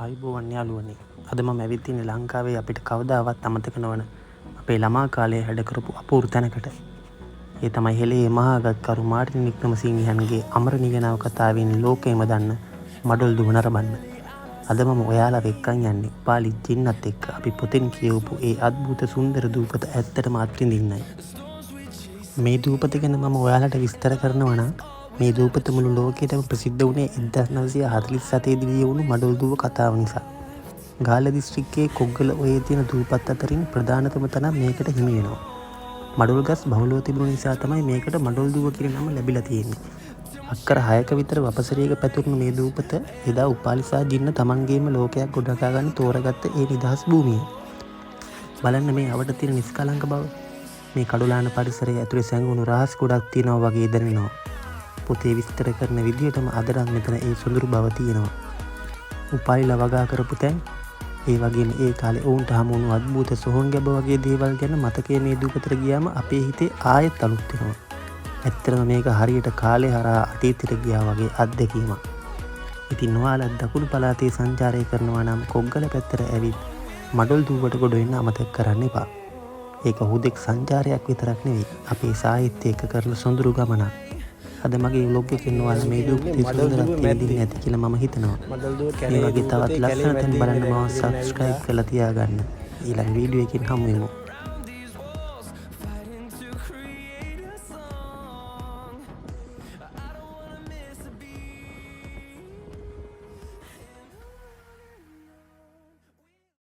ආයුබෝවන් යාළුවනේ. අද මම ඇවිත් ඉන්නේ ලංකාවේ අපිට කවදාවත් අමතක නොවන අපේ ළමා කාලයේ හැඩ කරපු අපූර්ව තැනකට. ඒ තමයි හෙළේ මහාගත්කරු මාර්ටින් වික්‍රමසිංහයන්ගේ අමරණීය නවකතාවෙන් ලෝකෙම දන්න මඩොල් දුව නරඹන්න. අද මම ඔයාලා එක්කන් යන්නේ උපාලි ජින්නත් එක්ක අපි පොතෙන් කියවපු ඒ අద్භූත සුන්දර දූපත ඇත්තටම අත්විඳින්නයි. මේ දූපත ගැන මම ඔයාලට විස්තර කරනවා නම් මේ දූපත මුළු ලෝකෙටම ප්‍රසිද්ධ වුණේ 1947 දී ලියවුණු මඩොල් දුව කතාව නිසා. ගාල්ල දිස්ත්‍රික්කයේ කොග්ගල ඔයේ තියෙන දූපත් අතරින් ප්‍රධානතම තැන මේකට හිමි වෙනවා. මඩොල් ගස් බහුලව තිබුණු නිසා තමයි මේකට මඩොල් දුව කියන නම ලැබිලා තියෙන්නේ. අක්කර 6ක විතර වපසරියක පැතුරුණු මේ දූපත එදා උපාලි සහ ජින්න තමන්ගේම ලෝකයක් ගොඩනගා ගන්න තෝරගත්ත ඒ නිදහස් භූමිය. බලන්න මේ අවට තියෙන නිස්කලංක බව. මේ කඩුලාන පරිසරය ඇතුලේ සැඟවුණු රහස් ගොඩක් තියෙනවා වගේ දැනෙනවා. පොතේ විස්තර කරන විදිහටම අදටත් මෙතන ඒ සොඳුරු බව තියෙනවා. උපාලිලා වගා කරපු තැන්, ඒ වගේම ඒ කාලේ ඔවුන්ට හමු වුණු අద్භූත සොහොන් ගැබ වගේ දේවල් ගැන මතකයේ මේ දූපතට ගියාම අපේ හිතේ ආයෙත් අලුත් වෙනවා. ඇත්තටම මේක හරියට කාලේ හරහා අතීතයට ගියා වගේ අත්දැකීමක්. ඉතින් ඔයාලා දකුණු පළාතේ සංචාරය කරනවා නම් කොග්ගල පැත්තට ඇවිත් මඩොල් දුවට ගොඩ වෙන්න අමතක කරන්න එපා. ඒක හුදෙක් සංචාරයක් විතරක් නෙවෙයි, අපේ සාහිත්‍ය එක කරන සොඳුරු ගමනක්. අද මගේ ව්ලොග් එකෙන් ඔයාලා මේ දූපතේ සුන්දරත්වය විඳින්න ඇති කියලා මම හිතනවා. මේ වගේ තවත් ලස්සන තැන් බලන්න මාව සබ්ස්ක්‍රයිබ් කරලා තියාගන්න. ඊළඟ වීඩියෝ එකකින් හමු වෙමු.